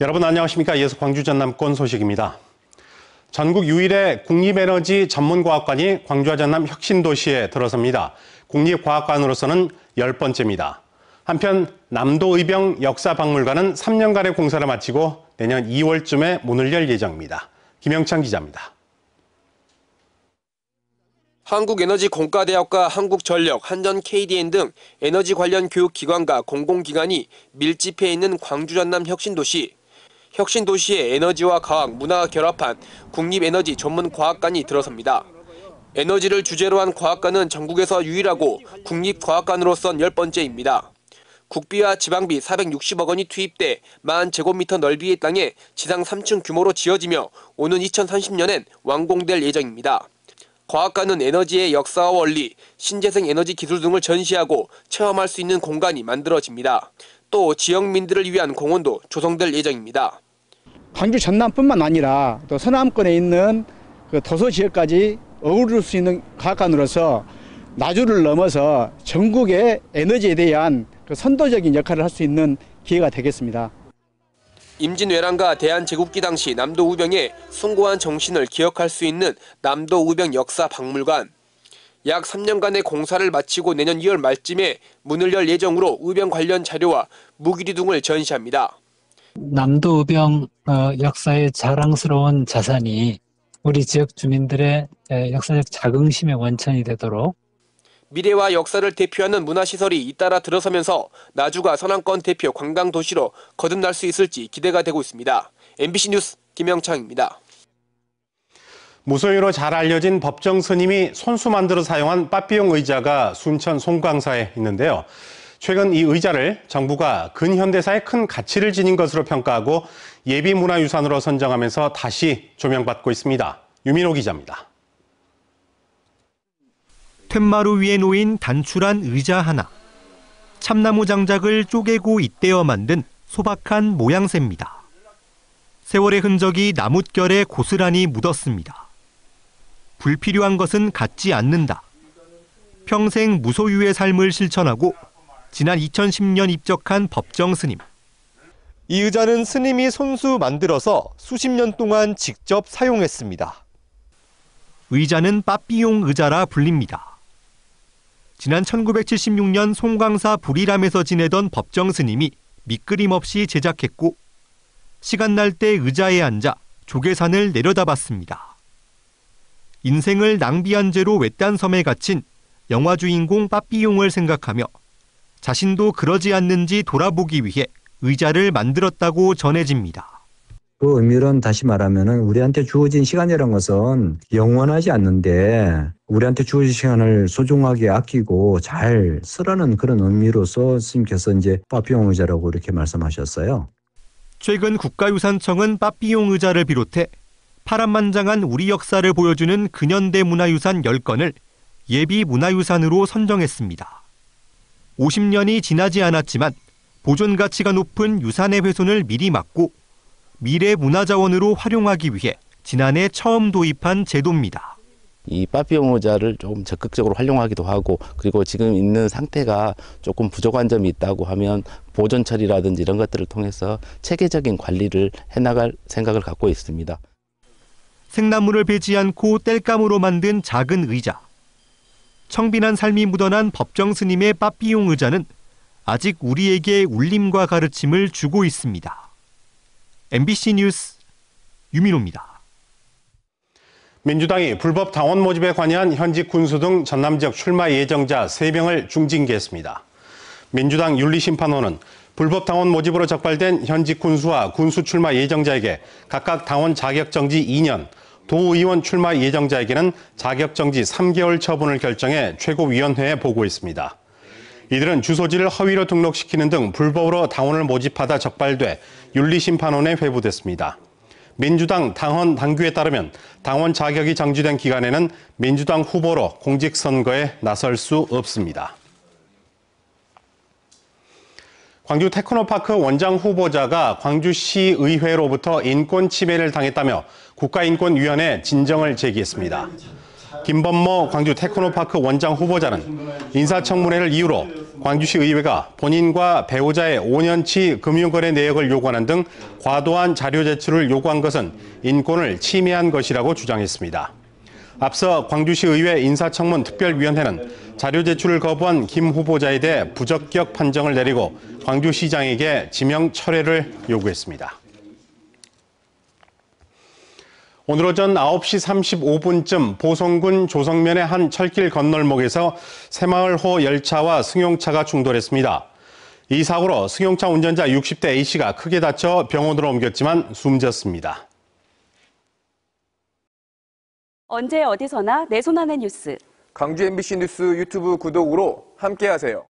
여러분 안녕하십니까? 이어서 광주 전남권 소식입니다. 전국 유일의 국립에너지 전문과학관이 광주와 전남 혁신도시에 들어섭니다. 국립과학관으로서는 10번째입니다. 한편 남도의병 역사박물관은 3년간의 공사를 마치고 내년 2월쯤에 문을 열 예정입니다. 김영찬 기자입니다. 한국에너지공과대학과 한국전력, 한전 KDN 등 에너지 관련 교육기관과 공공기관이 밀집해 있는 광주 전남 혁신도시. 혁신도시에 에너지와 과학, 문화가 결합한 국립에너지 전문과학관이 들어섭니다. 에너지를 주제로 한 과학관은 전국에서 유일하고 국립과학관으로선 10번째입니다. 국비와 지방비 460억 원이 투입돼 10,000제곱미터 넓이의 땅에 지상 3층 규모로 지어지며 오는 2030년엔 완공될 예정입니다. 과학관은 에너지의 역사와 원리, 신재생 에너지 기술 등을 전시하고 체험할 수 있는 공간이 만들어집니다. 또 지역민들을 위한 공원도 조성될 예정입니다. 광주 전남뿐만 아니라 또 서남권에 있는 그 도서 지역까지 어우를 수 있는 과학관으로서 나주를 넘어서 전국의 에너지에 대한 그 선도적인 역할을 할 수 있는 기회가 되겠습니다. 임진왜란과 대한제국기 당시 남도의병의 숭고한 정신을 기억할 수 있는 남도의병 역사박물관. 약 3년간의 공사를 마치고 내년 2월 말쯤에 문을 열 예정으로 의병 관련 자료와 무기류 등을 전시합니다. 남도의병 역사의 자랑스러운 자산이 우리 지역 주민들의 역사적 자긍심의 원천이 되도록 미래와 역사를 대표하는 문화시설이 잇따라 들어서면서 나주가 서남권 대표 관광도시로 거듭날 수 있을지 기대가 되고 있습니다. MBC 뉴스 김영창입니다. 무소유로 잘 알려진 법정 스님이 손수 만들어 사용한 빠삐용 의자가 순천 송광사에 있는데요. 최근 이 의자를 정부가 근현대사에 큰 가치를 지닌 것으로 평가하고 예비문화유산으로 선정하면서 다시 조명받고 있습니다. 유민호 기자입니다. 툇마루 위에 놓인 단출한 의자 하나. 참나무 장작을 쪼개고 잇대어 만든 소박한 모양새입니다. 세월의 흔적이 나뭇결에 고스란히 묻었습니다. 불필요한 것은 갖지 않는다. 평생 무소유의 삶을 실천하고 지난 2010년 입적한 법정 스님. 이 의자는 스님이 손수 만들어서 수십 년 동안 직접 사용했습니다. 의자는 빠삐용 의자라 불립니다. 지난 1976년 송광사 불이람에서 지내던 법정 스님이 밑그림 없이 제작했고 시간 날 때 의자에 앉아 조계산을 내려다봤습니다. 인생을 낭비한 죄로 외딴 섬에 갇힌 영화 주인공 빠삐용을 생각하며 자신도 그러지 않는지 돌아보기 위해 의자를 만들었다고 전해집니다. 그 의미는 다시 말하면은 우리한테 주어진 시간이라는 것은 영원하지 않는데 우리한테 주어진 시간을 소중하게 아끼고 잘 쓰라는 그런 의미로서 스님께서 이제 빠삐용 의자라고 이렇게 말씀하셨어요. 최근 국가유산청은 빠삐용 의자를 비롯해 파란만장한 우리 역사를 보여주는 근현대 문화유산 10건을 예비 문화유산으로 선정했습니다. 50년이 지나지 않았지만 보존 가치가 높은 유산의 훼손을 미리 막고 미래 문화자원으로 활용하기 위해 지난해 처음 도입한 제도입니다. 이 빠삐용 의자를 조금 적극적으로 활용하기도 하고 그리고 지금 있는 상태가 조금 부족한 점이 있다고 하면 보존 처리라든지 이런 것들을 통해서 체계적인 관리를 해나갈 생각을 갖고 있습니다. 생나무를 베지 않고 땔감으로 만든 작은 의자. 청빈한 삶이 묻어난 법정 스님의 빠삐용 의자는 아직 우리에게 울림과 가르침을 주고 있습니다. MBC 뉴스 유민호입니다. 민주당이 불법 당원 모집에 관여한 현직 군수 등 전남 지역 출마 예정자 3명을 중징계했습니다. 민주당 윤리심판원은 불법 당원 모집으로 적발된 현직 군수와 군수 출마 예정자에게 각각 당원 자격정지 2년, 도의원 출마 예정자에게는 자격정지 3개월 처분을 결정해 최고위원회에 보고했습니다. 이들은 주소지를 허위로 등록시키는 등 불법으로 당원을 모집하다 적발돼 윤리심판원에 회부됐습니다. 민주당 당헌 당규에 따르면 당원 자격이 정지된 기간에는 민주당 후보로 공직선거에 나설 수 없습니다. 광주 테크노파크 원장 후보자가 광주시의회로부터 인권 침해를 당했다며 국가인권위원회에 진정을 제기했습니다. 김범모 광주 테크노파크 원장 후보자는 인사청문회를 이유로 광주시 의회가 본인과 배우자의 5년치 금융거래 내역을 요구하는 등 과도한 자료 제출을 요구한 것은 인권을 침해한 것이라고 주장했습니다. 앞서 광주시 의회 인사청문 특별위원회는 자료 제출을 거부한 김 후보자에 대해 부적격 판정을 내리고 광주시장에게 지명 철회를 요구했습니다. 오늘 오전 9시 35분쯤 보성군 조성면의 한 철길 건널목에서 새마을호 열차와 승용차가 충돌했습니다. 이 사고로 승용차 운전자 60대 A씨가 크게 다쳐 병원으로 옮겼지만 숨졌습니다. 언제 어디서나 내 손 안의 뉴스. 광주 MBC 뉴스 유튜브 구독으로 함께하세요.